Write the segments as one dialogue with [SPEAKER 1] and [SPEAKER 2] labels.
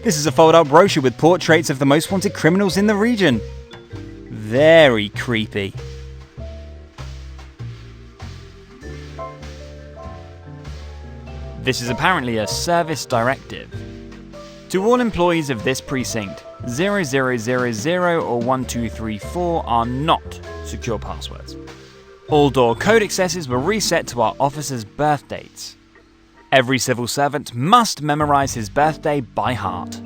[SPEAKER 1] This is a fold-out brochure with portraits of the most wanted criminals in the region. Very creepy. This is apparently a service directive. To all employees of this precinct, 0000 or 1234 are not secure passwords. All door code accesses were reset to our officers' birth dates. Every civil servant must memorise his birthday by heart.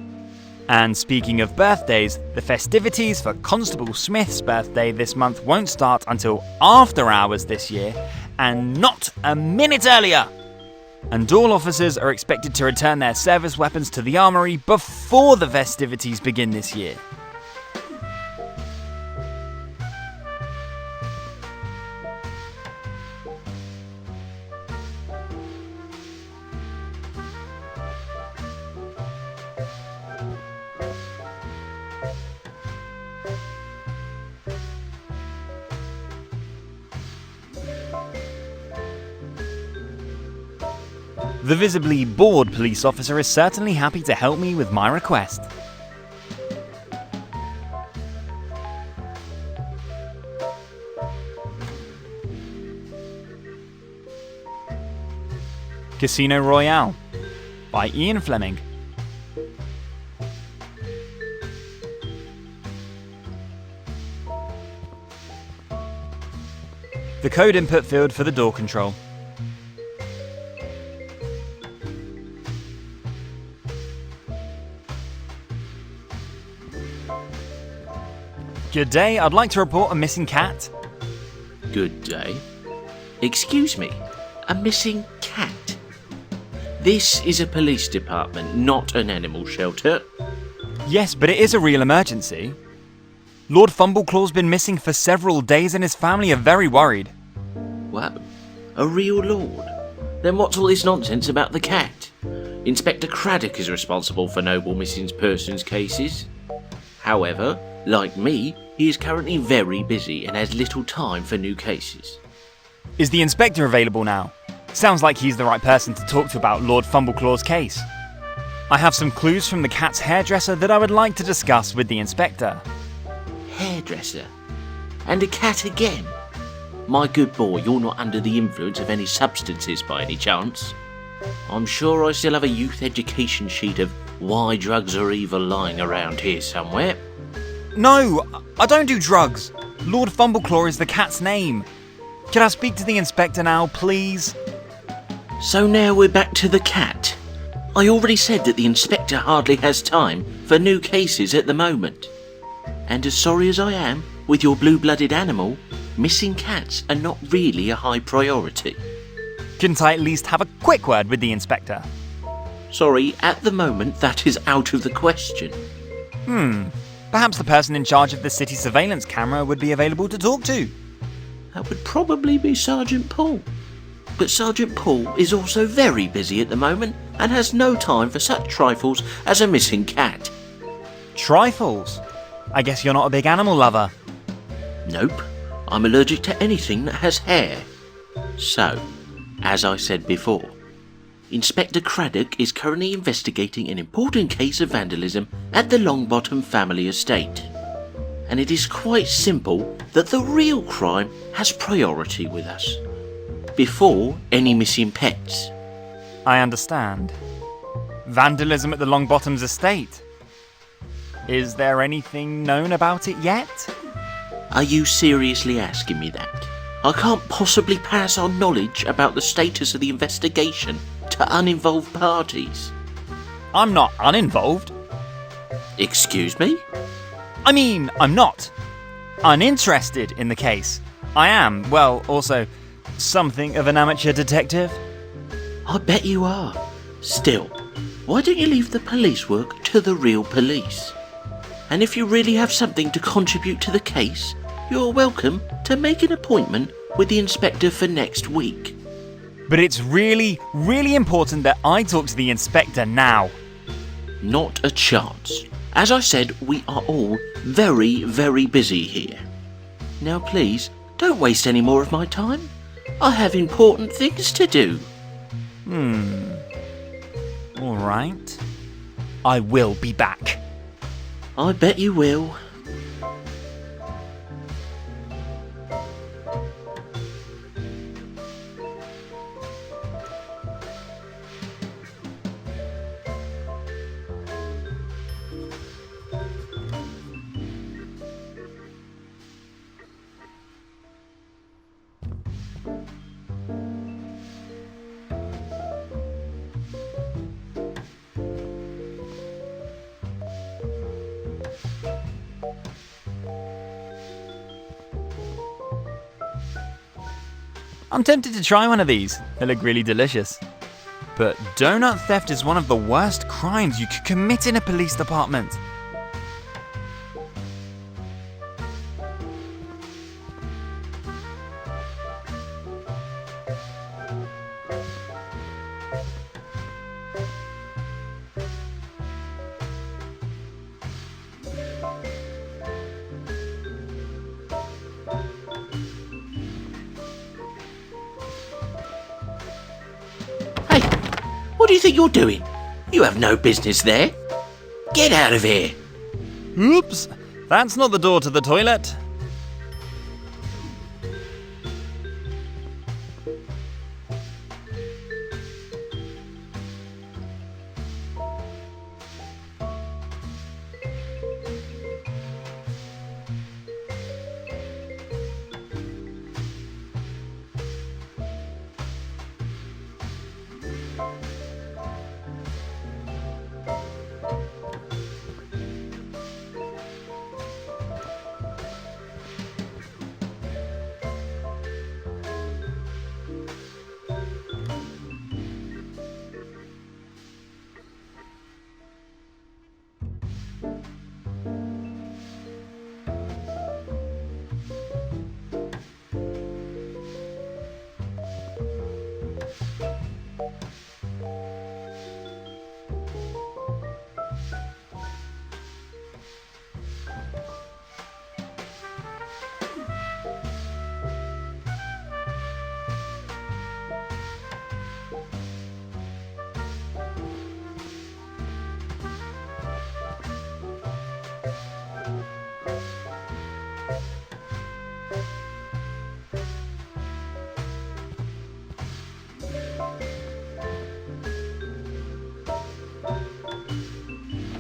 [SPEAKER 1] And speaking of birthdays, the festivities for Constable Smith's birthday this month won't start until after hours this year, and not a minute earlier. And all officers are expected to return their service weapons to the armoury before the festivities begin this year. The visibly bored police officer is certainly happy to help me with my request. Casino Royale by Ian Fleming. The code input field for the door control. Good day, I'd like to report a missing cat.
[SPEAKER 2] Good day. Excuse me, a missing cat? This is a police department, not an animal shelter.
[SPEAKER 1] Yes, but it is a real emergency. Lord Fumbleclaw's been missing for several days and his family are very worried.
[SPEAKER 2] What? A real lord? Then what's all this nonsense about the cat? Inspector Craddock is responsible for noble missing persons cases. However, like me, he is currently very busy and has little time for new cases.
[SPEAKER 1] Is the inspector available now? Sounds like he's the right person to talk to about Lord Fumbleclaw's case. I have some clues from the cat's hairdresser that I would like to discuss with the inspector.
[SPEAKER 2] Hairdresser? And a cat again? My good boy, you're not under the influence of any substances by any chance? I'm sure I still have a youth education sheet of why drugs are evil lying around here somewhere.
[SPEAKER 1] No, I don't do drugs. Lord Fumbleclaw is the cat's name. Can I speak to the inspector now, please?
[SPEAKER 2] So now we're back to the cat. I already said that the inspector hardly has time for new cases at the moment. And as sorry as I am with your blue-blooded animal, missing cats are not really a high priority.
[SPEAKER 1] Couldn't I at least have a quick word with the inspector?
[SPEAKER 2] Sorry, at the moment that is out of the question.
[SPEAKER 1] Perhaps the person in charge of the city surveillance camera would be available to talk to.
[SPEAKER 2] That would probably be Sergeant Paul. But Sergeant Paul is also very busy at the moment and has no time for such trifles as a missing cat.
[SPEAKER 1] Trifles? I guess you're not a big animal lover.
[SPEAKER 2] Nope, I'm allergic to anything that has hair. So, as I said before, Inspector Craddock is currently investigating an important case of vandalism at the Longbottom family estate. And it is quite simple that the real crime has priority with us, before any missing pets.
[SPEAKER 1] I understand. Vandalism at the Longbottom's estate. Is there anything known about it yet?
[SPEAKER 2] Are you seriously asking me that? I can't possibly pass on knowledge about the status of the investigation to uninvolved parties.
[SPEAKER 1] I'm not uninvolved.
[SPEAKER 2] Excuse me?
[SPEAKER 1] I mean, I'm not uninterested in the case. I am, well, also something of an amateur detective.
[SPEAKER 2] I bet you are. Still, why don't you leave the police work to the real police? And if you really have something to contribute to the case, you're welcome to make an appointment with the inspector for next week.
[SPEAKER 1] But it's really, really important that I talk to the inspector now.
[SPEAKER 2] Not a chance. As I said, we are all very, very busy here. Now please, don't waste any more of my time. I have important things to do.
[SPEAKER 1] All right. I will be back.
[SPEAKER 2] I bet you will.
[SPEAKER 1] I'm tempted to try one of these. They look really delicious. But donut theft is one of the worst crimes you could commit in a police department.
[SPEAKER 2] What do you think you're doing? You have no business there. Get out of here.
[SPEAKER 1] Oops, that's not the door to the toilet.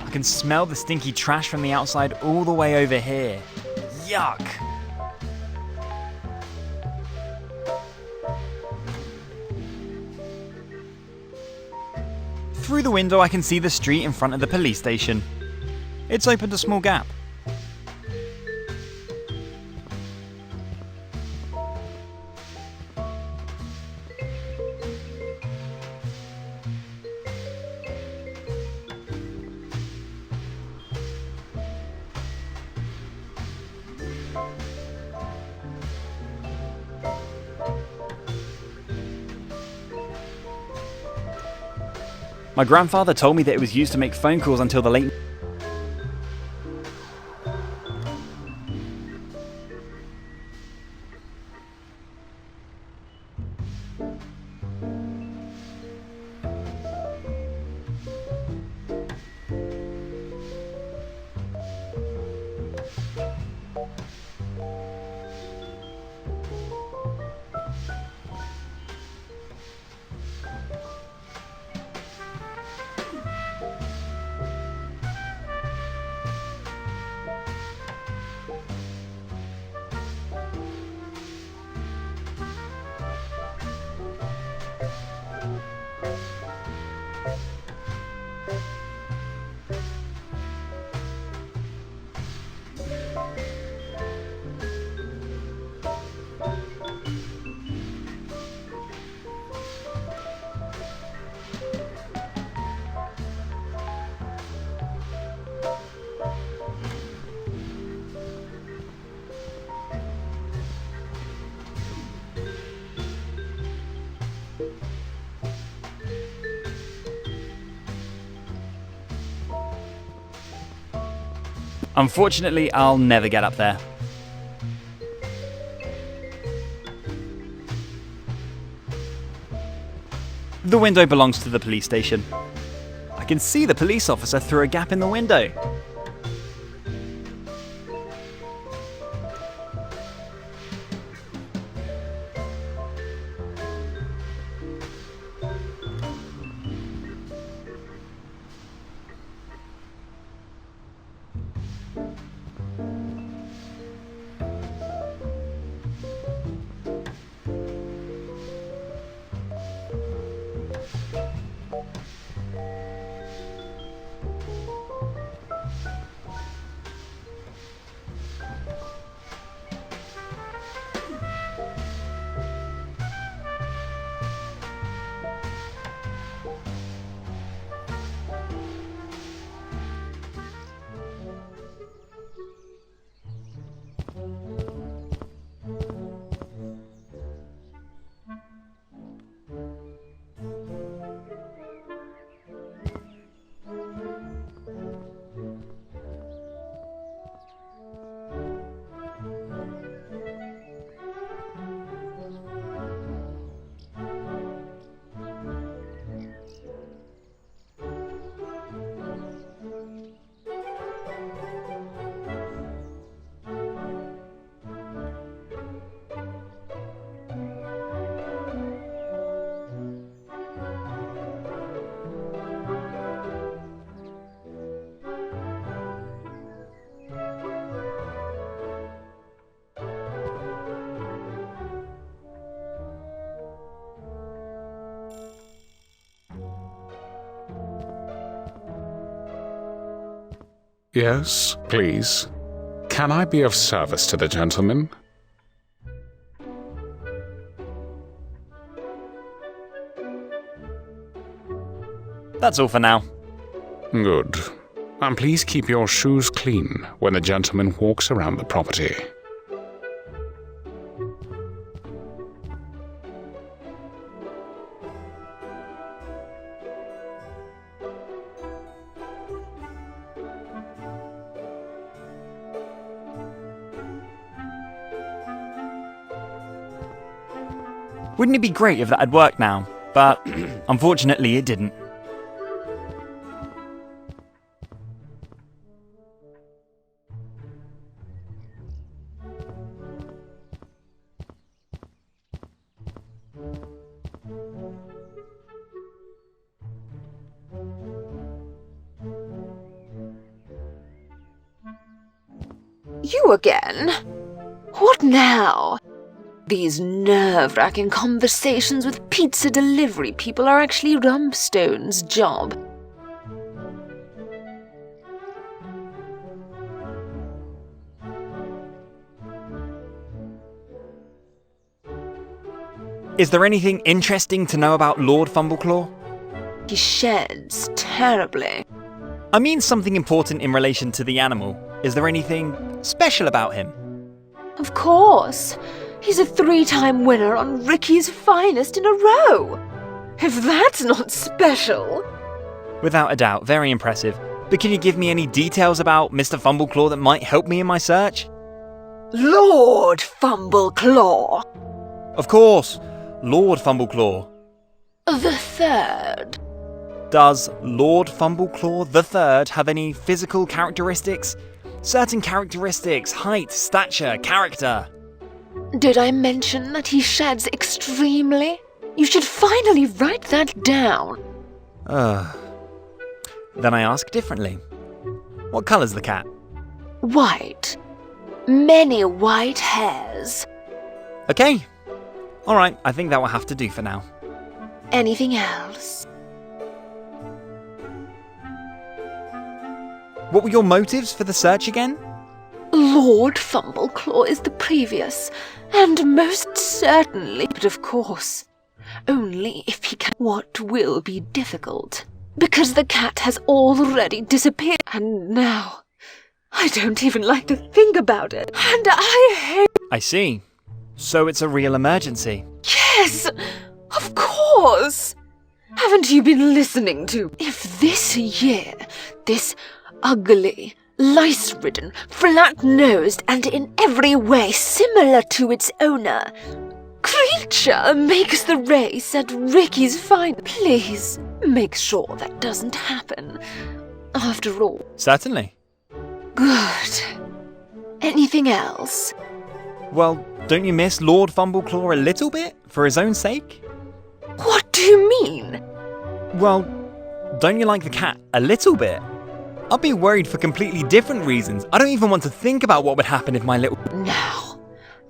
[SPEAKER 1] I can smell the stinky trash from the outside all the way over here. Yuck! Through the window I can see the street in front of the police station. It's opened a small gap. My grandfather told me that it was used to make phone calls until the late... Unfortunately, I'll never get up there. The window belongs to the police station. I can see the police officer through a gap in the window.
[SPEAKER 3] Yes, please. Can I be of service to the gentleman?
[SPEAKER 1] That's all for now.
[SPEAKER 3] Good. And please keep your shoes clean when the gentleman walks around the property.
[SPEAKER 1] Wouldn't it be great if that had worked now? But unfortunately it didn't.
[SPEAKER 4] You again? What now? These nerve-wracking conversations with pizza delivery people are actually Rumstone's job.
[SPEAKER 1] Is there anything interesting to know about Lord Fumbleclaw?
[SPEAKER 4] He sheds terribly.
[SPEAKER 1] I mean something important in relation to the animal. Is there anything special about him?
[SPEAKER 4] Of course. He's a 3-time winner on Ricky's Finest in a row. If that's not special.
[SPEAKER 1] Without a doubt, very impressive. But can you give me any details about Mr. Fumbleclaw that might help me in my search?
[SPEAKER 4] Lord Fumbleclaw.
[SPEAKER 1] Of course, Lord Fumbleclaw.
[SPEAKER 4] The third.
[SPEAKER 1] Does Lord Fumbleclaw III have any physical characteristics? Certain characteristics, height, stature, character.
[SPEAKER 4] Did I mention that he sheds extremely? You should finally write that down.
[SPEAKER 1] Then I ask differently. What colour's the cat?
[SPEAKER 4] White. Many white hairs.
[SPEAKER 1] Okay. Alright, I think that will have to do for now.
[SPEAKER 4] Anything else?
[SPEAKER 1] What were your motives for the search again?
[SPEAKER 4] Lord Fumbleclaw is the previous, and most certainly, but of course, only if he can. What will be difficult, because the cat has already disappeared, and now I don't even like to think about it, and I hate—
[SPEAKER 1] I see. So it's a real emergency.
[SPEAKER 4] Yes, of course! Haven't you been listening to— If this year, this ugly, lice-ridden, flat-nosed, and in every way similar to its owner, creature makes the race at Ricky's fine. Please, make sure that doesn't happen. After all.
[SPEAKER 1] Certainly.
[SPEAKER 4] Good. Anything else?
[SPEAKER 1] Well, don't you miss Lord Fumbleclaw a little bit, for his own sake?
[SPEAKER 4] What do you mean?
[SPEAKER 1] Well, don't you like the cat a little bit? I'd be worried for completely different reasons. I don't even want to think about what would happen if my little...
[SPEAKER 4] Now,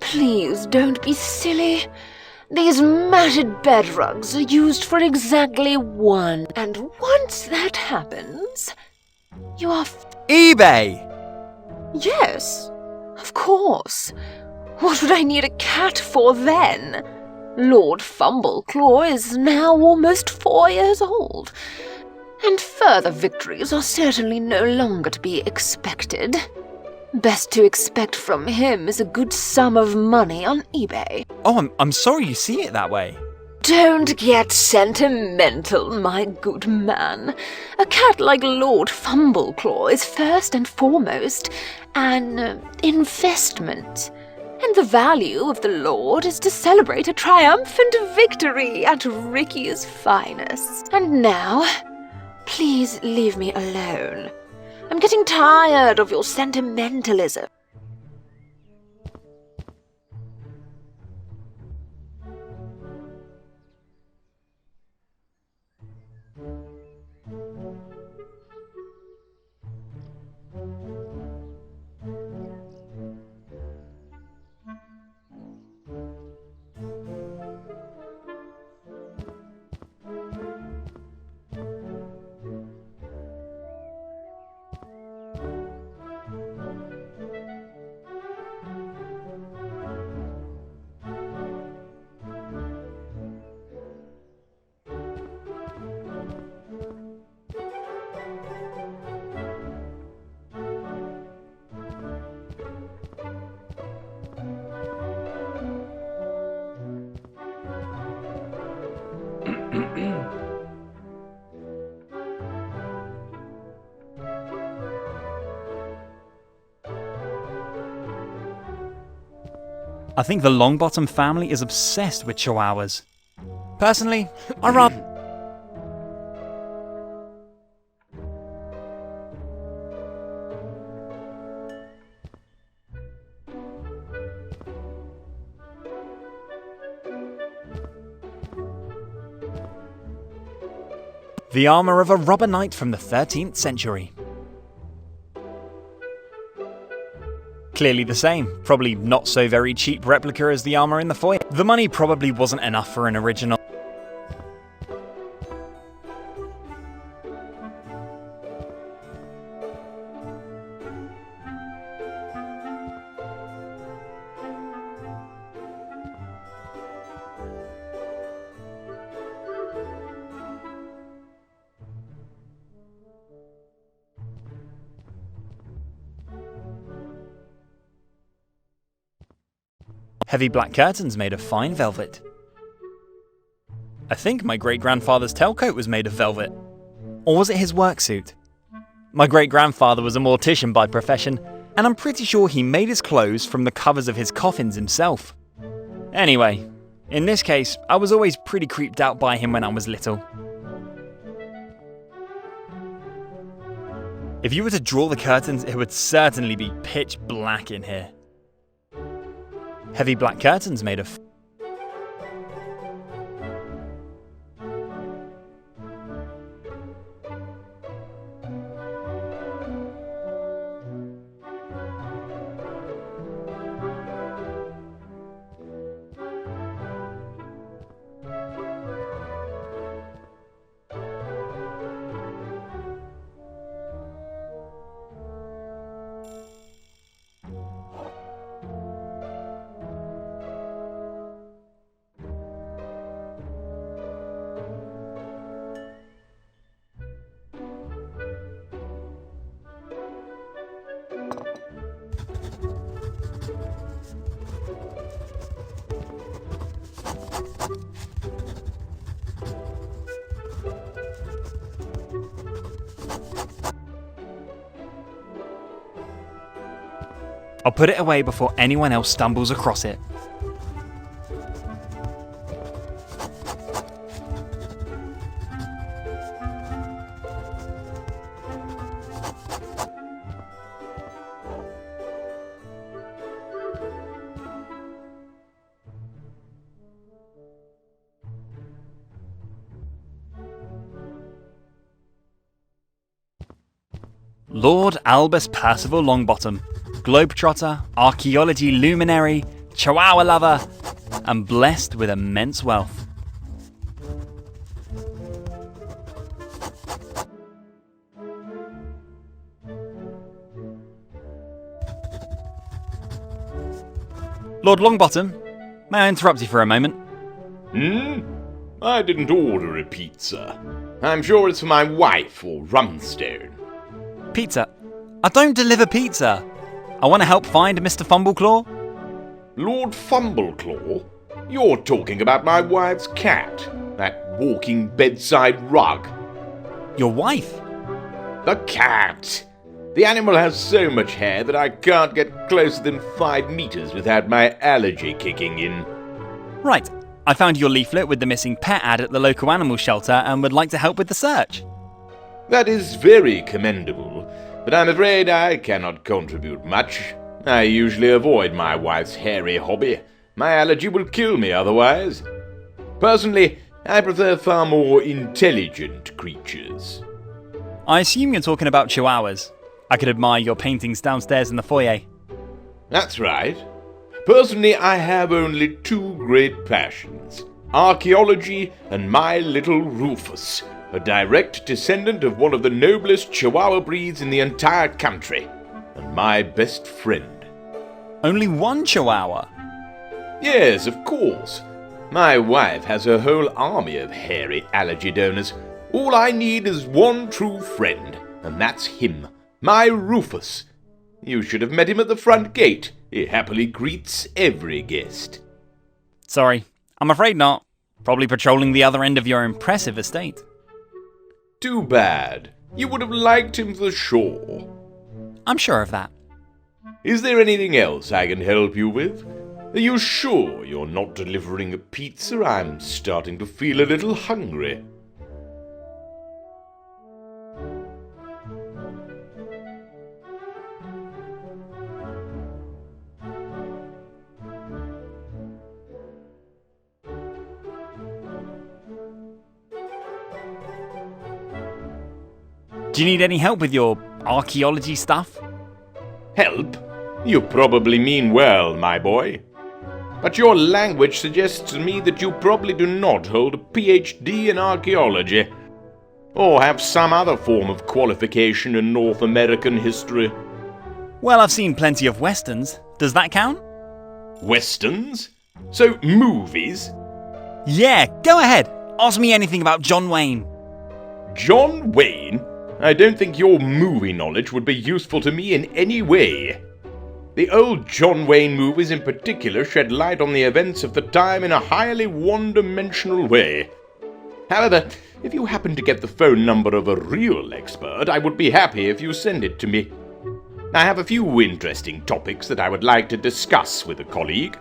[SPEAKER 4] please don't be silly. These matted bed rugs are used for exactly one. And once that happens, you are...
[SPEAKER 1] eBay!
[SPEAKER 4] Yes, of course. What would I need a cat for then? Lord Fumbleclaw is now almost 4 years old, and further victories are certainly no longer to be expected. Best to expect from him is a good sum of money on eBay.
[SPEAKER 1] Oh, I'm sorry you see it that way.
[SPEAKER 4] Don't get sentimental, my good man. A cat like Lord Fumbleclaw is first and foremost an investment. And the value of the Lord is to celebrate a triumphant victory at Ricky's finest. And now, please leave me alone. I'm getting tired of your sentimentalism.
[SPEAKER 1] I think the Longbottom family is obsessed with chihuahuas. Personally, I rather... The armour of a robber knight from the 13th century. Clearly the same, probably not so very cheap replica as the armour in the foyer. The money probably wasn't enough for an original. Heavy black curtains made of fine velvet. I think my great-grandfather's tailcoat was made of velvet. Or was it his work suit? My great-grandfather was a mortician by profession, and I'm pretty sure he made his clothes from the covers of his coffins himself. Anyway, in this case, I was always pretty creeped out by him when I was little. If you were to draw the curtains, it would certainly be pitch black in here. Heavy black curtains made of... I'll put it away before anyone else stumbles across it. Lord Albus Percival Longbottom, globetrotter, archaeology luminary, chihuahua lover, and blessed with immense wealth. Lord Longbottom, may I interrupt you for a moment?
[SPEAKER 5] I didn't order a pizza. I'm sure it's for my wife or Rumstone.
[SPEAKER 1] Pizza? I don't deliver pizza. I want to help find Mr. Fumbleclaw.
[SPEAKER 5] Lord Fumbleclaw? You're talking about my wife's cat, that walking bedside rug.
[SPEAKER 1] Your wife?
[SPEAKER 5] The cat! The animal has so much hair that I can't get closer than 5 meters without my allergy kicking in.
[SPEAKER 1] Right. I found your leaflet with the missing pet ad at the local animal shelter and would like to help with the search.
[SPEAKER 5] That is very commendable, but I'm afraid I cannot contribute much. I usually avoid my wife's hairy hobby. My allergy will kill me otherwise. Personally, I prefer far more intelligent creatures.
[SPEAKER 1] I assume you're talking about chihuahuas. I could admire your paintings downstairs in the foyer.
[SPEAKER 5] That's right. Personally, I have only 2 great passions: archaeology and my little Rufus, a direct descendant of one of the noblest chihuahua breeds in the entire country, and my best friend.
[SPEAKER 1] Only one chihuahua?
[SPEAKER 5] Yes, of course. My wife has a whole army of hairy allergy donors. All I need is one true friend, and that's him, my Rufus. You should have met him at the front gate. He happily greets every guest.
[SPEAKER 1] Sorry, I'm afraid not. Probably patrolling the other end of your impressive estate.
[SPEAKER 5] Too bad. You would have liked him for sure.
[SPEAKER 1] I'm sure of that.
[SPEAKER 5] Is there anything else I can help you with? Are you sure you're not delivering a pizza? I'm starting to feel a little hungry.
[SPEAKER 1] Do you need any help with your archaeology stuff?
[SPEAKER 5] Help? You probably mean well, my boy. But your language suggests to me that you probably do not hold a PhD in archaeology, or have some other form of qualification in North American history.
[SPEAKER 1] Well, I've seen plenty of westerns. Does that count?
[SPEAKER 5] Westerns? So, movies?
[SPEAKER 1] Yeah, go ahead. Ask me anything about John Wayne.
[SPEAKER 5] John Wayne? I don't think your movie knowledge would be useful to me in any way. The old John Wayne movies in particular shed light on the events of the time in a highly one-dimensional way. However, if you happen to get the phone number of a real expert, I would be happy if you send it to me. I have a few interesting topics that I would like to discuss with a colleague.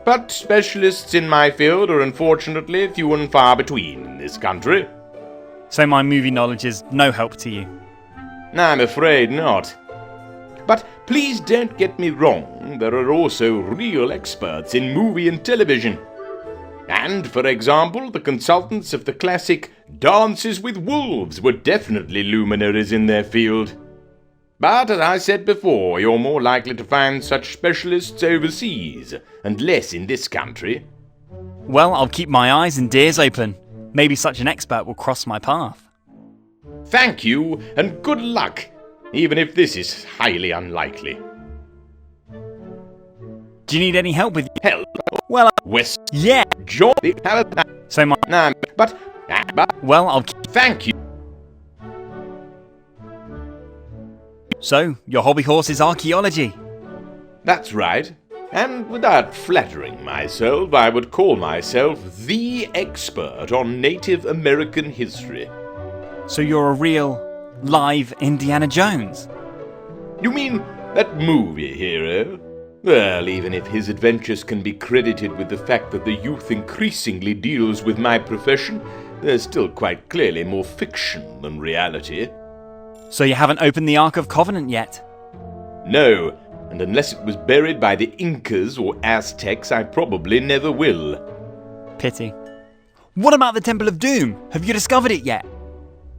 [SPEAKER 5] But specialists in my field are unfortunately few and far between in this country.
[SPEAKER 1] So my movie knowledge is no help to you?
[SPEAKER 5] I'm afraid not. But please don't get me wrong, there are also real experts in movie and television. And, for example, the consultants of the classic Dances with Wolves were definitely luminaries in their field. But, as I said before, you're more likely to find such specialists overseas, and less in this country.
[SPEAKER 1] Well, I'll keep my eyes and ears open. Maybe such an expert will cross my path.
[SPEAKER 5] Thank you, and good luck, even if this is highly unlikely.
[SPEAKER 1] Do you need any help with
[SPEAKER 5] Help?
[SPEAKER 1] Well,
[SPEAKER 5] West?
[SPEAKER 1] yeah.
[SPEAKER 5] John?
[SPEAKER 1] So my...
[SPEAKER 5] But
[SPEAKER 1] Well, I'll...
[SPEAKER 5] Thank you.
[SPEAKER 1] So, your hobby horse is archaeology?
[SPEAKER 5] That's right. And without flattering myself, I would call myself the expert on Native American history.
[SPEAKER 1] So you're a real, live Indiana Jones?
[SPEAKER 5] You mean that movie hero? Well, even if his adventures can be credited with the fact that the youth increasingly deals with my profession, there's still quite clearly more fiction than reality.
[SPEAKER 1] So you haven't opened the Ark of Covenant yet?
[SPEAKER 5] No, and unless it was buried by the Incas or Aztecs, I probably never will.
[SPEAKER 1] Pity. What about the Temple of Doom? Have you discovered it yet?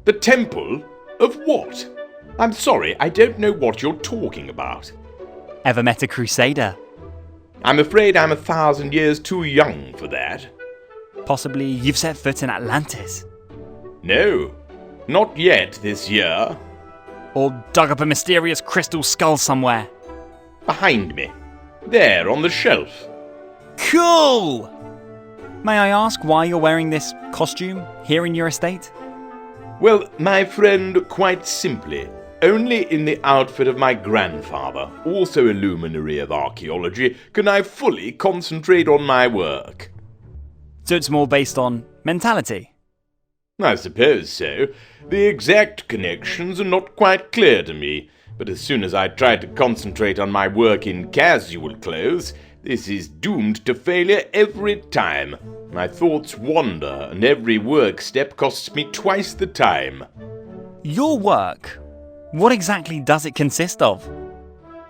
[SPEAKER 5] The Temple? Of what? I'm sorry, I don't know what you're talking about.
[SPEAKER 1] Ever met a crusader?
[SPEAKER 5] I'm afraid I'm 1,000 years too young for that.
[SPEAKER 1] Possibly you've set foot in Atlantis?
[SPEAKER 5] No, not yet this year.
[SPEAKER 1] Or dug up a mysterious crystal skull somewhere?
[SPEAKER 5] Behind me. There, on the shelf.
[SPEAKER 1] Cool! May I ask why you're wearing this costume here in your estate?
[SPEAKER 5] Well, my friend, quite simply, only in the outfit of my grandfather, also a luminary of archaeology, can I fully concentrate on my work.
[SPEAKER 1] So it's more based on mentality?
[SPEAKER 5] I suppose so. The exact connections are not quite clear to me, but as soon as I try to concentrate on my work in casual clothes, this is doomed to failure every time. My thoughts wander, and every work step costs me twice the time.
[SPEAKER 1] Your work? What exactly does it consist of?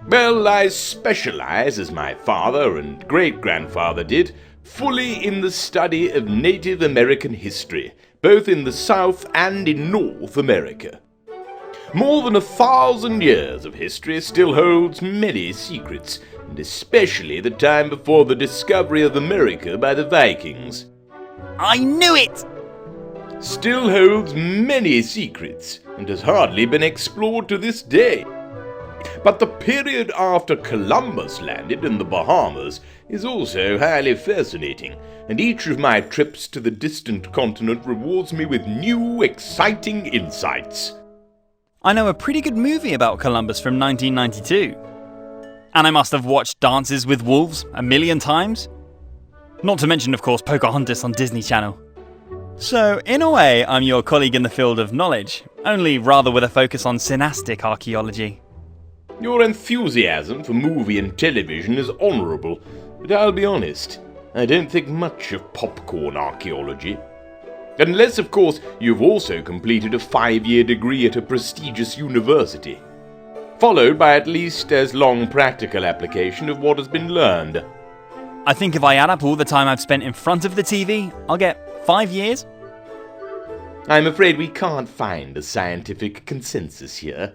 [SPEAKER 5] Well, I specialize, as my father and great-grandfather did, fully in the study of Native American history, both in the South and in North America. More than 1,000 years of history still holds many secrets, and especially the time before the discovery of America by the Vikings.
[SPEAKER 1] I knew it!
[SPEAKER 5] Still holds many secrets, and has hardly been explored to this day. But the period after Columbus landed in the Bahamas is also highly fascinating, and each of my trips to the distant continent rewards me with new, exciting insights.
[SPEAKER 1] I know a pretty good movie about Columbus from 1992. And I must have watched Dances with Wolves 1,000,000 times. Not to mention, of course, Pocahontas on Disney Channel. So, in a way, I'm your colleague in the field of knowledge, only rather with a focus on synastic archaeology.
[SPEAKER 5] Your enthusiasm for movie and television is honourable, but I'll be honest, I don't think much of popcorn archaeology. Unless, of course, you've also completed a 5-year degree at a prestigious university, followed by at least as long practical application of what has been learned.
[SPEAKER 1] I think if I add up all the time I've spent in front of the TV, I'll get 5 years.
[SPEAKER 5] I'm afraid we can't find a scientific consensus here.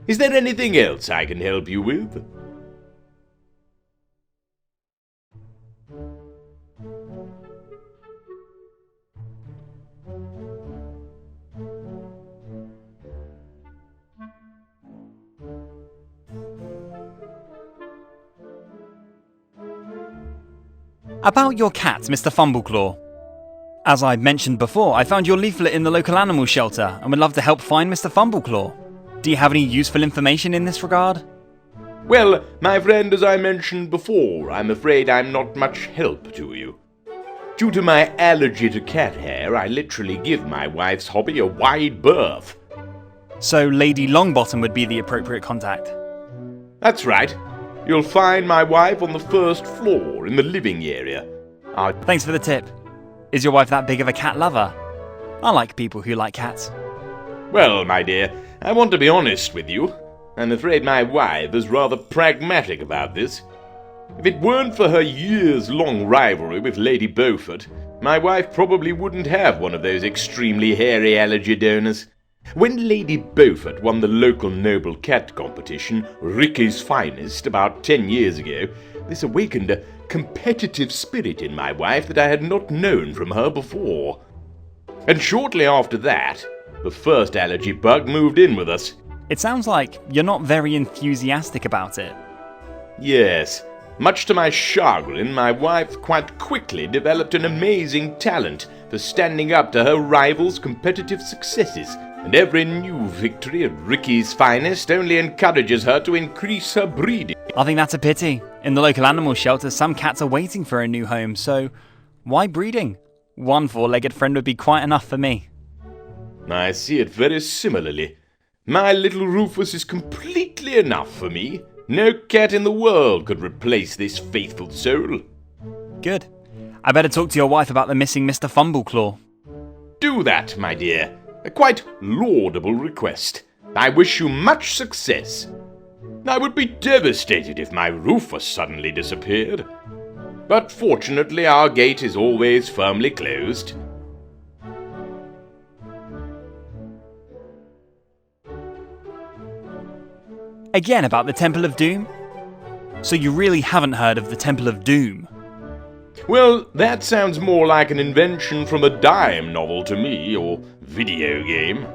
[SPEAKER 5] Is there anything else I can help you with?
[SPEAKER 1] About your cat, Mr. Fumbleclaw. As I mentioned before, I found your leaflet in the local animal shelter and would love to help find Mr. Fumbleclaw. Do you have any useful information in this regard?
[SPEAKER 5] Well, my friend, as I mentioned before, I'm afraid I'm not much help to you. Due to my allergy to cat hair, I literally give my wife's hobby a wide berth.
[SPEAKER 1] So Lady Longbottom would be the appropriate contact.
[SPEAKER 5] That's right. You'll find my wife on the first floor in the living area.
[SPEAKER 1] Thanks for the tip. Is your wife that big of a cat lover? I like people who like cats.
[SPEAKER 5] Well, my dear, I want to be honest with you. I'm afraid my wife is rather pragmatic about this. If it weren't for her years-long rivalry with Lady Beaufort, my wife probably wouldn't have one of those extremely hairy allergy donors. When Lady Beaufort won the local noble cat competition, Ricky's Finest, about 10 years ago, this awakened a competitive spirit in my wife that I had not known from her before. And shortly after that, the first allergy bug moved in with us.
[SPEAKER 1] It sounds like you're not very enthusiastic about it.
[SPEAKER 5] Yes. Much to my chagrin, my wife quite quickly developed an amazing talent for standing up to her rivals' competitive successes, and every new victory at Ricky's Finest only encourages her to increase her breeding.
[SPEAKER 1] I think that's a pity. In the local animal shelter, some cats are waiting for a new home, so why breeding? One four-legged friend would be quite enough for me.
[SPEAKER 5] I see it very similarly. My little Rufus is completely enough for me. No cat in the world could replace this faithful soul.
[SPEAKER 1] Good. I better talk to your wife about the missing Mr. Fumbleclaw.
[SPEAKER 5] Do that, my dear. A quite laudable request. I wish you much success. I would be devastated if my Rufus suddenly disappeared. But fortunately our gate is always firmly closed.
[SPEAKER 1] Again, about the Temple of Doom? So you really haven't heard of the Temple of Doom?
[SPEAKER 5] Well, that sounds more like an invention from a dime novel to me, or video game.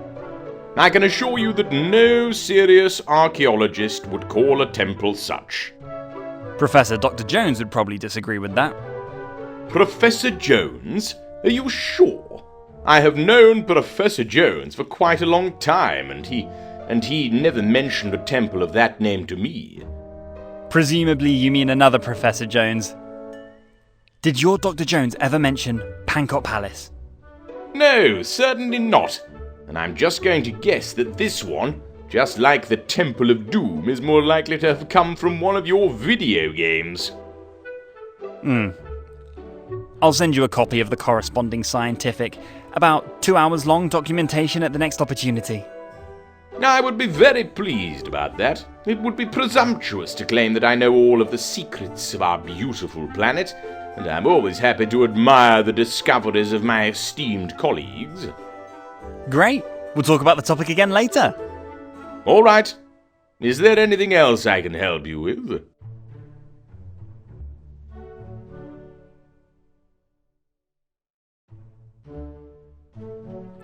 [SPEAKER 5] I can assure you that no serious archaeologist would call a temple such.
[SPEAKER 1] Professor Dr. Jones would probably disagree with that.
[SPEAKER 5] Professor Jones? Are you sure? I have known Professor Jones for quite a long time, and he never mentioned a temple of that name to me.
[SPEAKER 1] Presumably you mean another Professor Jones. Did your Dr. Jones ever mention Pancot Palace?
[SPEAKER 5] No, certainly not. And I'm just going to guess that this one, just like the Temple of Doom, is more likely to have come from one of your video games.
[SPEAKER 1] I'll send you a copy of the corresponding scientific, about 2 hours long documentation at the next opportunity.
[SPEAKER 5] I would be very pleased about that. It would be presumptuous to claim that I know all of the secrets of our beautiful planet, and I'm always happy to admire the discoveries of my esteemed colleagues.
[SPEAKER 1] Great, we'll talk about the topic again later.
[SPEAKER 5] All right. Is there anything else I can help you with?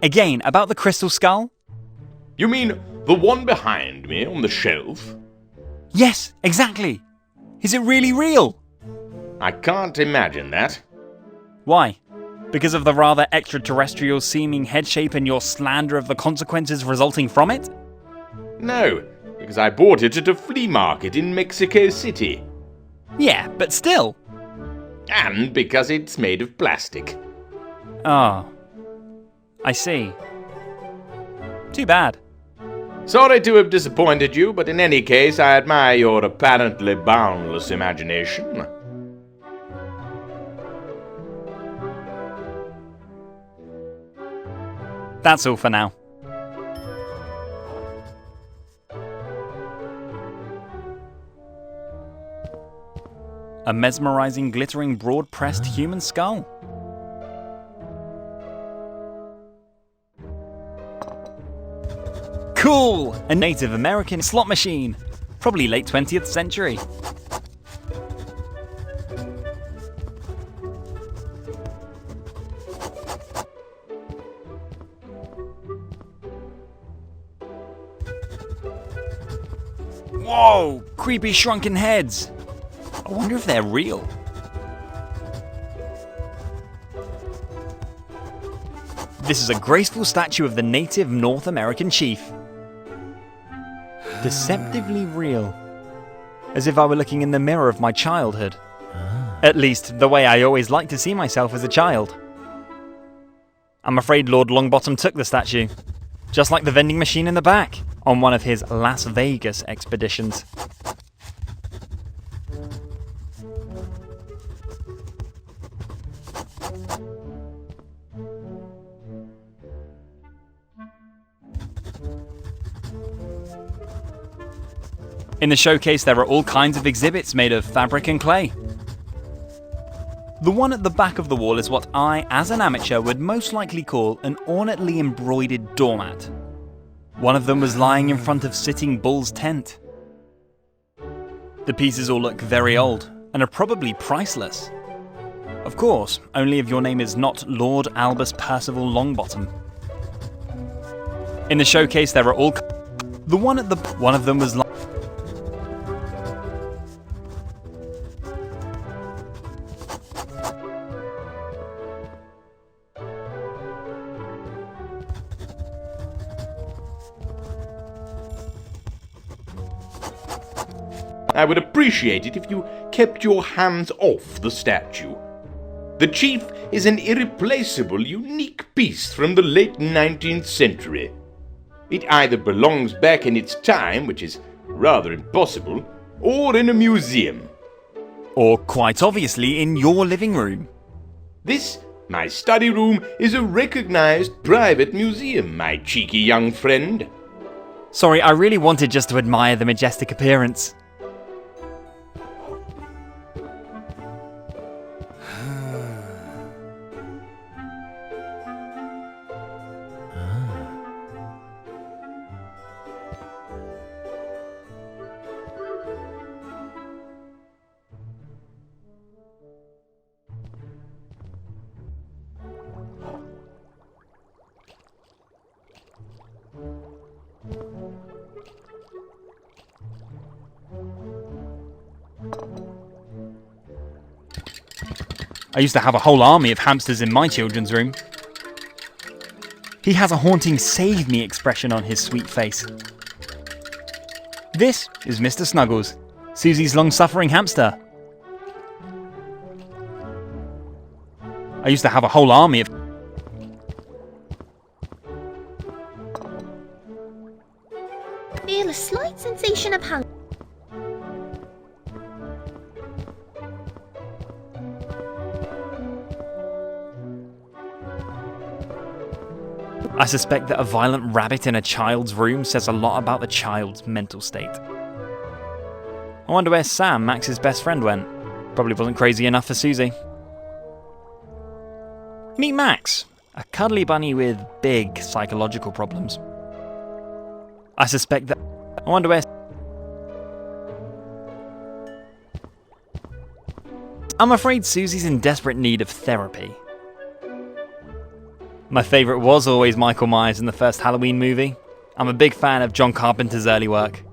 [SPEAKER 1] Again, about the crystal skull?
[SPEAKER 5] You mean the one behind me on the shelf?
[SPEAKER 1] Yes, exactly. Is it really real?
[SPEAKER 5] I can't imagine that.
[SPEAKER 1] Why? Because of the rather extraterrestrial seeming head shape and your slander of the consequences resulting from it?
[SPEAKER 5] No, because I bought it at a flea market in Mexico City.
[SPEAKER 1] Yeah, but still.
[SPEAKER 5] And because it's made of plastic.
[SPEAKER 1] Oh. I see. Too bad.
[SPEAKER 5] Sorry to have disappointed you, but in any case, I admire your apparently boundless imagination.
[SPEAKER 1] That's all for now. A mesmerizing, glittering, broad-pressed human skull. Cool! A Native American slot machine. Probably late 20th century. Whoa! Creepy shrunken heads. I wonder if they're real. This is a graceful statue of the native North American chief. Deceptively real. As if I were looking in the mirror of my childhood. At least, the way I always liked to see myself as a child. I'm afraid Lord Longbottom took the statue. Just like the vending machine in the back, on one of his Las Vegas expeditions. In the showcase, there are all kinds of exhibits made of fabric and clay. The one at the back of the wall is what I, as an amateur, would most likely call an ornately embroidered doormat. One of them was lying in front of Sitting Bull's tent. The pieces all look very old, and are probably priceless. Of course, only if your name is not Lord Albus Percival Longbottom. In the showcase, there are all... The one at the... One of them was...
[SPEAKER 5] I would appreciate it if you kept your hands off the statue. The chief is an irreplaceable, unique piece from the late 19th century. It either belongs back in its time, which is rather impossible, or in a museum.
[SPEAKER 1] Or quite obviously in your living room.
[SPEAKER 5] This, my study room, is a recognized private museum, my cheeky young friend.
[SPEAKER 1] Sorry, I really wanted just to admire the majestic appearance. I used to have a whole army of hamsters in my children's room. He has a haunting save me expression on his sweet face. This is Mr. Snuggles, Susie's long-suffering hamster. I used to have a whole army of...
[SPEAKER 6] Feel a slight sensation of hunger.
[SPEAKER 1] I suspect that a violent rabbit in a child's room says a lot about the child's mental state. I wonder where Sam, Max's best friend, went. Probably wasn't crazy enough for Susie. Meet Max, a cuddly bunny with big psychological problems. I suspect that... I wonder where... I'm afraid Susie's in desperate need of therapy. My favourite was always Michael Myers in the first Halloween movie. I'm a big fan of John Carpenter's early work.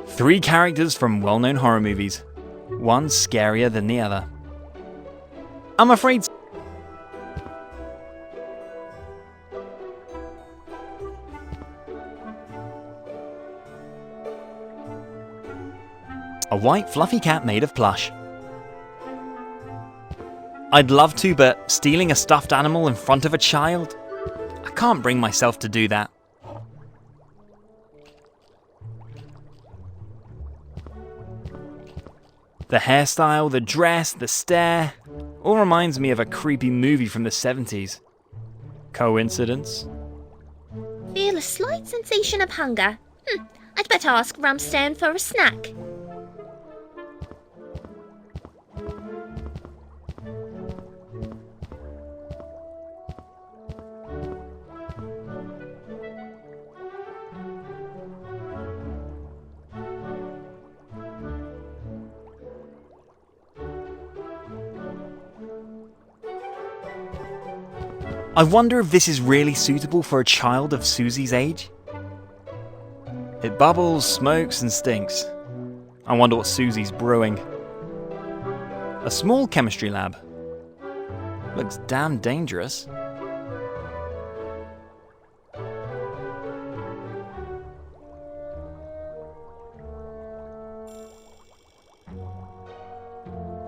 [SPEAKER 1] 3 characters from well-known horror movies. One scarier than the other. I'm afraid... A white fluffy cat made of plush. I'd love to, but stealing a stuffed animal in front of a child? I can't bring myself to do that. The hairstyle, the dress, the stare, all reminds me of a creepy movie from the 70s. Coincidence?
[SPEAKER 6] Feel a slight sensation of hunger. I'd better ask Ramsden for a snack.
[SPEAKER 1] I wonder if this is really suitable for a child of Susie's age? It bubbles, smokes, and stinks. I wonder what Susie's brewing. A small chemistry lab. Looks damn dangerous.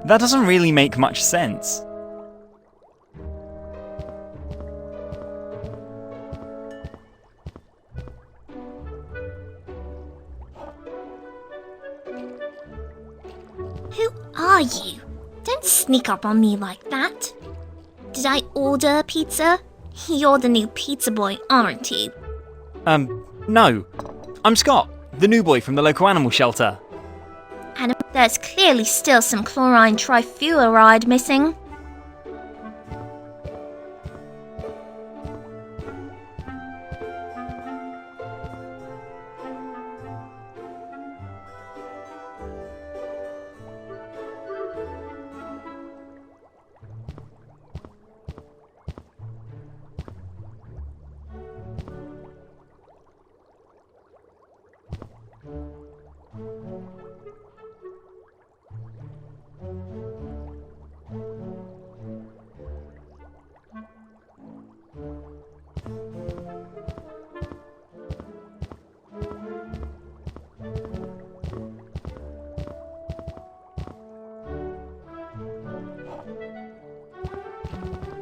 [SPEAKER 1] That doesn't really make much sense.
[SPEAKER 6] Who are you? Don't sneak up on me like that. Did I order pizza? You're the new pizza boy, aren't you?
[SPEAKER 1] No. I'm Scott, the new boy from the local animal shelter.
[SPEAKER 6] And there's clearly still some chlorine trifluoride missing.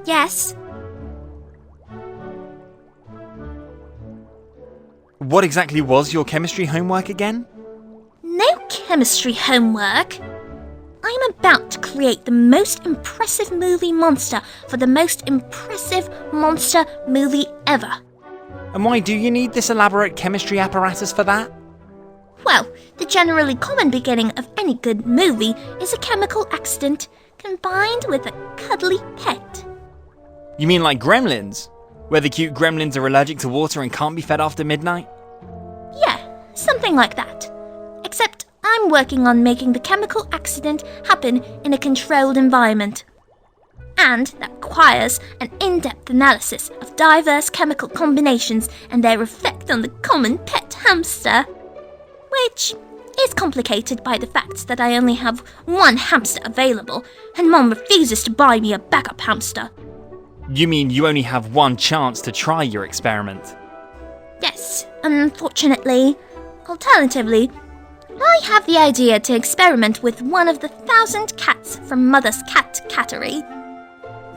[SPEAKER 6] Yes.
[SPEAKER 1] What exactly was your chemistry homework again?
[SPEAKER 6] No chemistry homework. I'm about to create the most impressive movie monster for the most impressive monster movie ever.
[SPEAKER 1] And why do you need this elaborate chemistry apparatus for that?
[SPEAKER 6] Well, the generally common beginning of any good movie is a chemical accident combined with a cuddly pet.
[SPEAKER 1] You mean like Gremlins? Where the cute gremlins are allergic to water and can't be fed after midnight?
[SPEAKER 6] Yeah, something like that. Except I'm working on making the chemical accident happen in a controlled environment. And that requires an in-depth analysis of diverse chemical combinations and their effect on the common pet hamster. Which is complicated by the fact that I only have one hamster available, and Mom refuses to buy me a backup hamster.
[SPEAKER 1] You mean you only have one chance to try your experiment?
[SPEAKER 6] Yes, unfortunately. Alternatively, I have the idea to experiment with one of the 1,000 cats from Mother's cat cattery.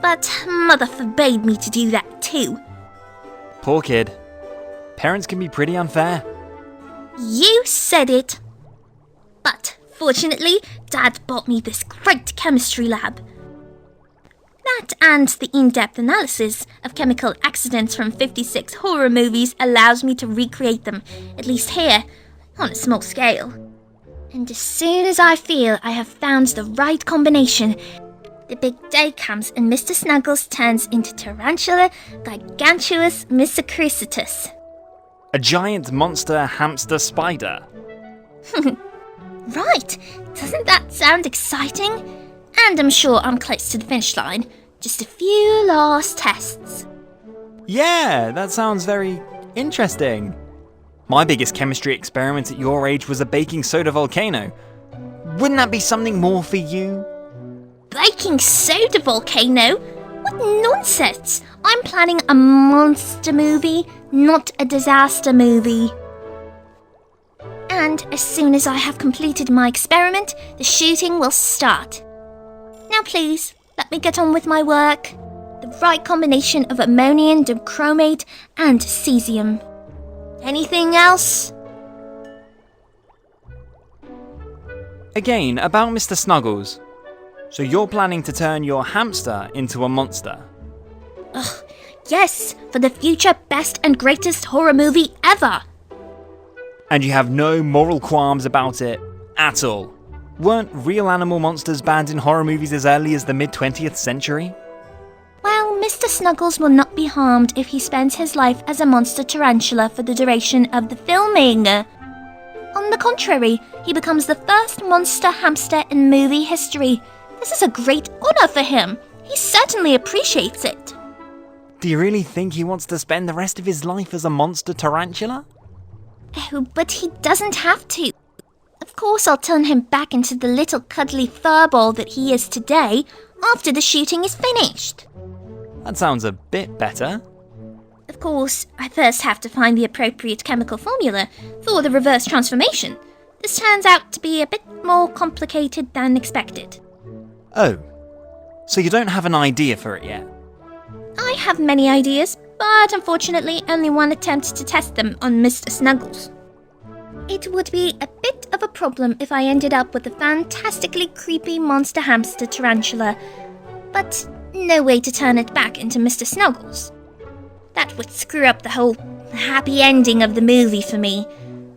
[SPEAKER 6] But Mother forbade me to do that too.
[SPEAKER 1] Poor kid. Parents can be pretty unfair.
[SPEAKER 6] You said it. But fortunately, Dad bought me this great chemistry lab. That and the in-depth analysis of chemical accidents from 56 horror movies allows me to recreate them, at least here, on a small scale. And as soon as I feel I have found the right combination, the big day comes and Mr. Snuggles turns into Tarantula giganteus misochrisitus.
[SPEAKER 1] A giant monster hamster spider.
[SPEAKER 6] Right, doesn't that sound exciting? And I'm sure I'm close to the finish line. Just a few last tests.
[SPEAKER 1] Yeah, that sounds very interesting. My biggest chemistry experiment at your age was a baking soda volcano. Wouldn't that be something more for you?
[SPEAKER 6] Baking soda volcano? What nonsense! I'm planning a monster movie, not a disaster movie. And as soon as I have completed my experiment, the shooting will start. Now please, let me get on with my work. The right combination of ammonium dichromate and cesium. Anything else?
[SPEAKER 1] Again, about Mr. Snuggles. So you're planning to turn your hamster into a monster?
[SPEAKER 6] Ugh, yes, for the future best and greatest horror movie ever.
[SPEAKER 1] And you have no moral qualms about it at all? Weren't real animal monsters banned in horror movies as early as the mid-20th century?
[SPEAKER 6] Well, Mr. Snuggles will not be harmed if he spends his life as a monster tarantula for the duration of the filming. On the contrary, he becomes the first monster hamster in movie history. This is a great honor for him. He certainly appreciates it.
[SPEAKER 1] Do you really think he wants to spend the rest of his life as a monster tarantula?
[SPEAKER 6] Oh, but he doesn't have to. Of course I'll turn him back into the little cuddly furball that he is today after the shooting is finished.
[SPEAKER 1] That sounds a bit better.
[SPEAKER 6] Of course, I first have to find the appropriate chemical formula for the reverse transformation. This turns out to be a bit more complicated than expected.
[SPEAKER 1] Oh, so you don't have an idea for it yet?
[SPEAKER 6] I have many ideas, but unfortunately only one attempt to test them on Mr. Snuggles. It would be a bit of a problem if I ended up with a fantastically creepy monster hamster tarantula, but no way to turn it back into Mr. Snuggles. That would screw up the whole happy ending of the movie for me.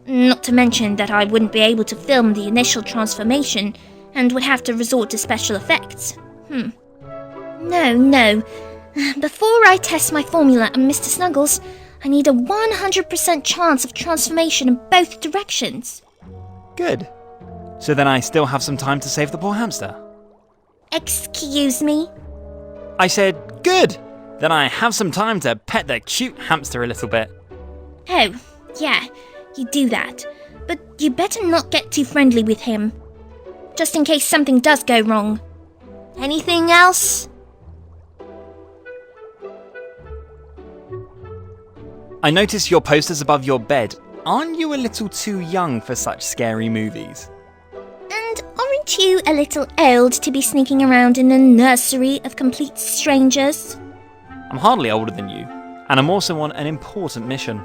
[SPEAKER 6] Not to mention that I wouldn't be able to film the initial transformation and would have to resort to special effects. No. Before I test my formula on Mr. Snuggles, I need a 100% chance of transformation in both directions.
[SPEAKER 1] Good. So then I still have some time to save the poor hamster.
[SPEAKER 6] Excuse me?
[SPEAKER 1] I said, good! Then I have some time to pet the cute hamster a little bit.
[SPEAKER 6] Oh, yeah, you do that. But you better not get too friendly with him. Just in case something does go wrong. Anything else?
[SPEAKER 1] I noticed your posters above your bed. Aren't you a little too young for such scary movies?
[SPEAKER 6] And aren't you a little old to be sneaking around in a nursery of complete strangers?
[SPEAKER 1] I'm hardly older than you, and I'm also on an important mission.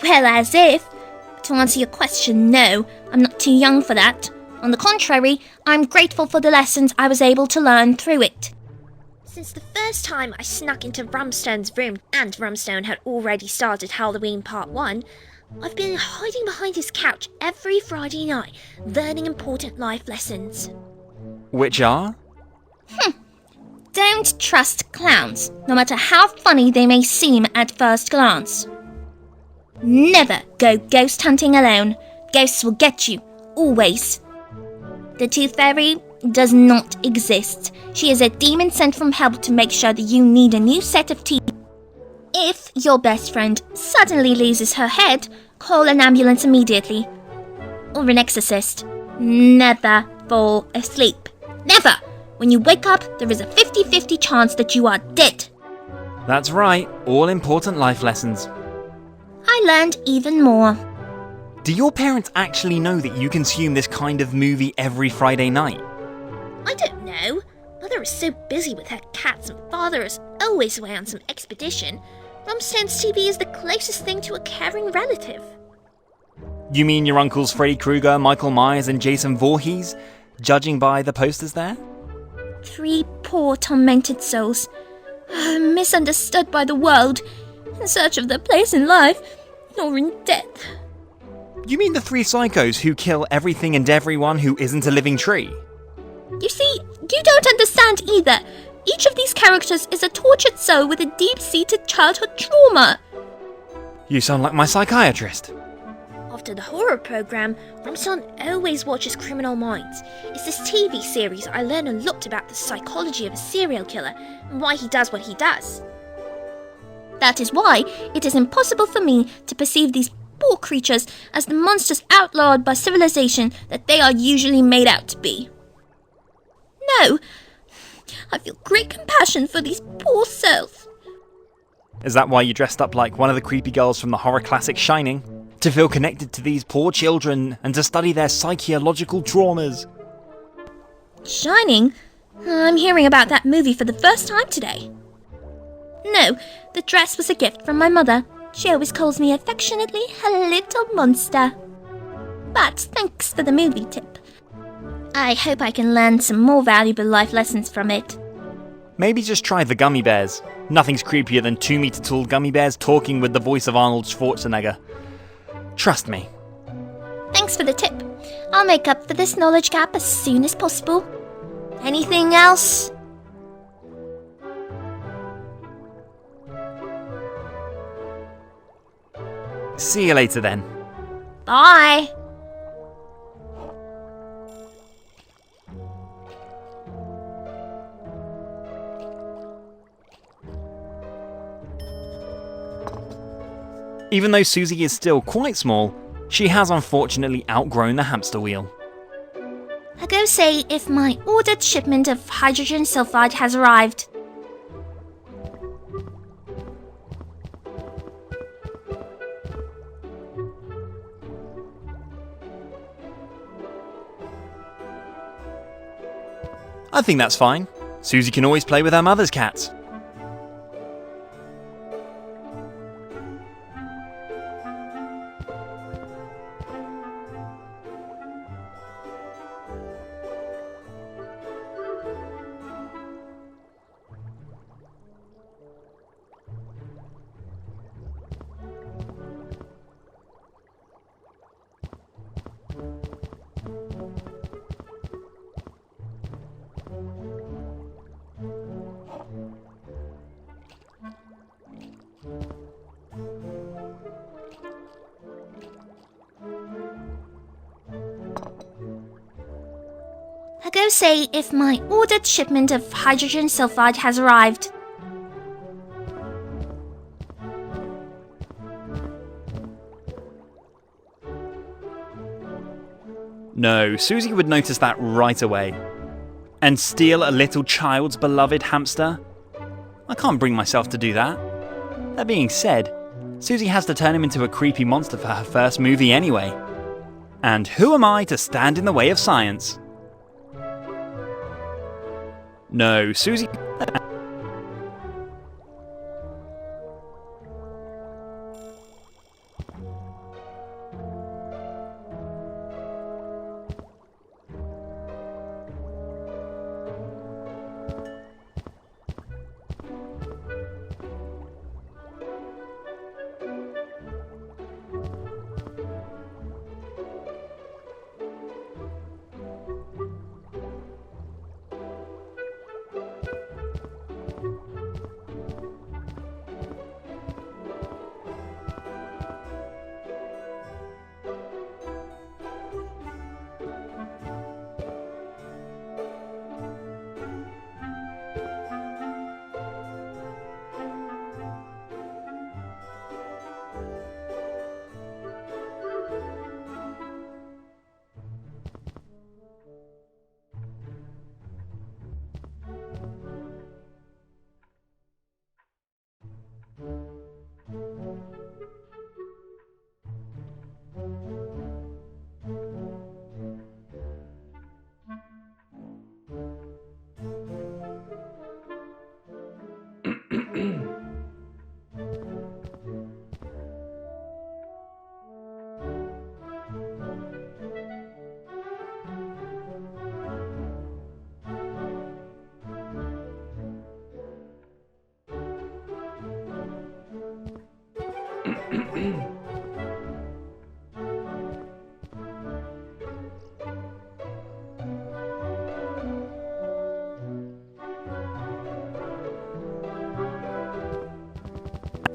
[SPEAKER 6] Well, as if. To answer your question, no, I'm not too young for that. On the contrary, I'm grateful for the lessons I was able to learn through it. Since the first time I snuck into Rumstone's room and Rumstone had already started Halloween Part 1, I've been hiding behind his couch every Friday night, learning important life lessons.
[SPEAKER 1] Which are?
[SPEAKER 6] Don't trust clowns, no matter how funny they may seem at first glance. Never go ghost hunting alone. Ghosts will get you, always. The Tooth Fairy does not exist. She is a demon sent from hell to make sure that you need a new set of teeth. If your best friend suddenly loses her head, call an ambulance immediately. or an exorcist. Never fall asleep. Never! When you wake up, there is a 50-50 chance that you are dead.
[SPEAKER 1] That's right, all important life lessons.
[SPEAKER 6] I learned even more.
[SPEAKER 1] Do your parents actually know that you consume this kind of movie every Friday night?
[SPEAKER 6] I don't know. Mother is so busy with her cats and father is always away on some expedition. Rumstone's TV is the closest thing to a caring relative.
[SPEAKER 1] You mean your uncles Freddy Krueger, Michael Myers and Jason Voorhees, judging by the posters there?
[SPEAKER 6] 3 poor tormented souls, misunderstood by the world, in search of their place in life, or in death.
[SPEAKER 1] You mean the 3 psychos who kill everything and everyone who isn't a living tree?
[SPEAKER 6] You see, you don't understand either. Each of these characters is a tortured soul with a deep-seated childhood trauma.
[SPEAKER 1] You sound like my psychiatrist.
[SPEAKER 6] After the horror program, Rumstone always watches Criminal Minds. It's this TV series I learn a lot about the psychology of a serial killer and why he does what he does. That is why it is impossible for me to perceive these poor creatures as the monsters outlawed by civilization that they are usually made out to be. No, I feel great compassion for these poor souls.
[SPEAKER 1] Is that why you dressed up like one of the creepy girls from the horror classic Shining? To feel connected to these poor children and to study their psychological traumas?
[SPEAKER 6] Shining? I'm hearing about that movie for the first time today. No, the dress was a gift from my mother. She always calls me affectionately her little monster. But thanks for the movie tip. I hope I can learn some more valuable life lessons from it.
[SPEAKER 1] Maybe just try the gummy bears. Nothing's creepier than 2-meter tall gummy bears talking with the voice of Arnold Schwarzenegger. Trust me.
[SPEAKER 6] Thanks for the tip. I'll make up for this knowledge gap as soon as possible. Anything else?
[SPEAKER 1] See you later then.
[SPEAKER 6] Bye.
[SPEAKER 1] Even though Susie is still quite small, she has unfortunately outgrown the hamster wheel.
[SPEAKER 6] I'll go say if my ordered shipment of hydrogen sulfide has arrived.
[SPEAKER 1] I think that's fine. Susie can always play with her mother's cats.
[SPEAKER 6] I'll go say if my ordered shipment of hydrogen sulfide has arrived.
[SPEAKER 1] No, Susie would notice that right away. And steal a little child's beloved hamster? I can't bring myself to do that. That being said, Susie has to turn him into a creepy monster for her first movie anyway. And who am I to stand in the way of science? No, Susie...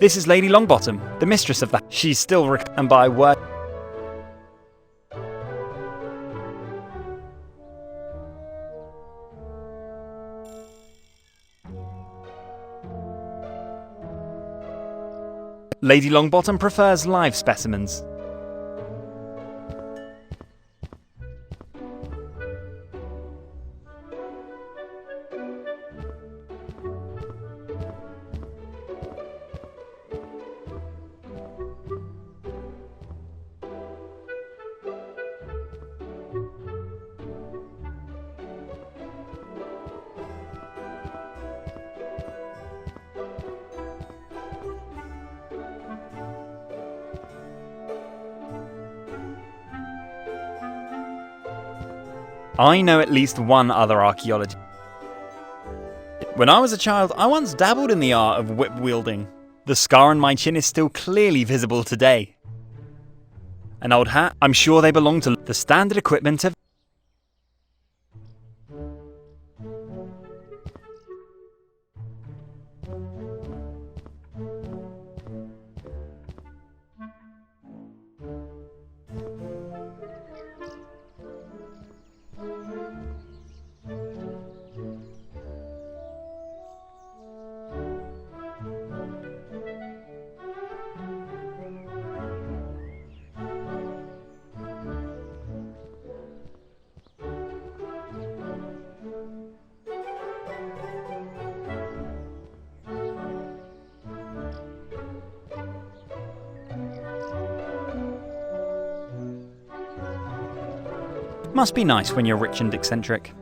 [SPEAKER 1] This is Lady Longbottom, the mistress of the... She's still and by work... Lady Longbottom prefers live specimens. I know at least one other archaeologist. When I was a child, I once dabbled in the art of whip wielding. The scar on my chin is still clearly visible today. An old hat, I'm sure they belong to the standard equipment of... Must be nice when you're rich and eccentric.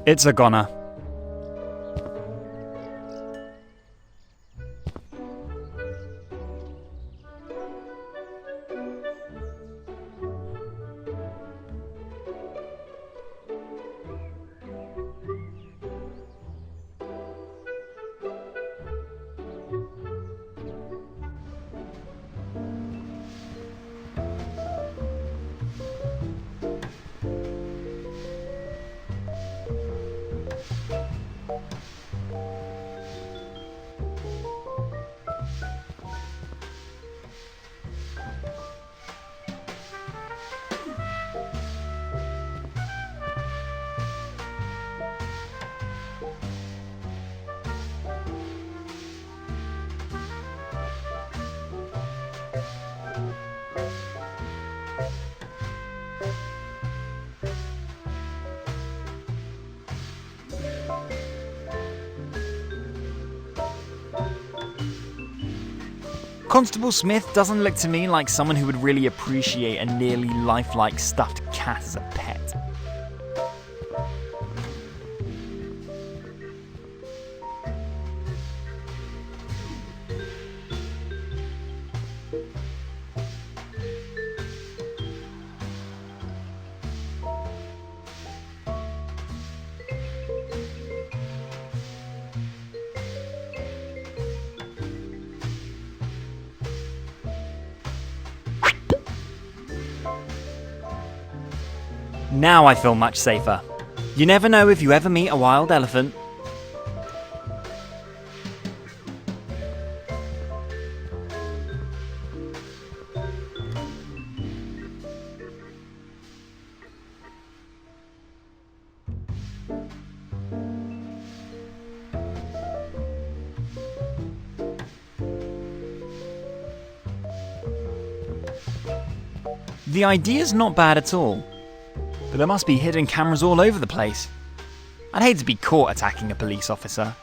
[SPEAKER 1] It's a goner. Constable Smith doesn't look to me like someone who would really appreciate a nearly lifelike stuffed cat as a pet. Now I feel much safer. You never know if you ever meet a wild elephant. The idea's not bad at all. But there must be hidden cameras all over the place. I'd hate to be caught attacking a police officer.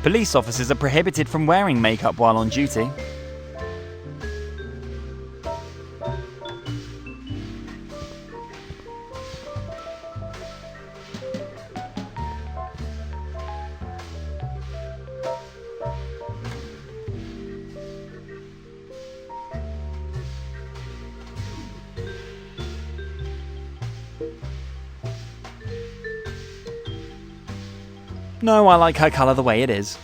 [SPEAKER 1] Police officers are prohibited from wearing makeup while on duty. No, I like her colour the way it is.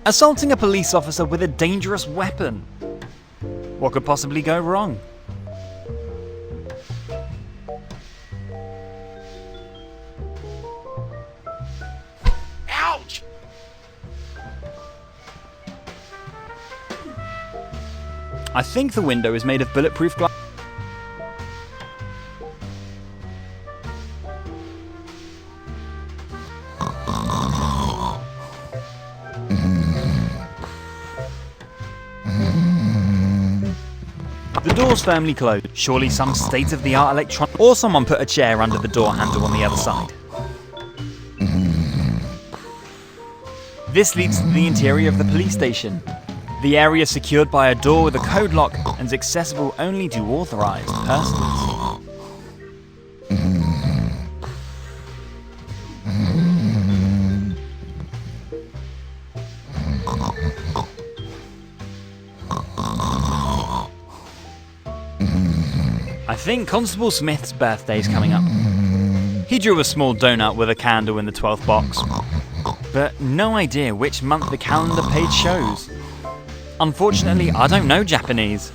[SPEAKER 1] Assaulting a police officer with a dangerous weapon. What could possibly go wrong?
[SPEAKER 2] Ouch!
[SPEAKER 1] I think the window is made of bulletproof glass. The door's firmly closed. Surely some state-of-the-art electronic... Or someone put a chair under the door handle on the other side. This leads to the interior of the police station. The area is secured by a door with a code lock and is accessible only to authorized persons. I think Constable Smith's birthday's coming up. He drew a small donut with a candle in the 12th box, but no idea which month the calendar page shows. Unfortunately, I don't know Japanese.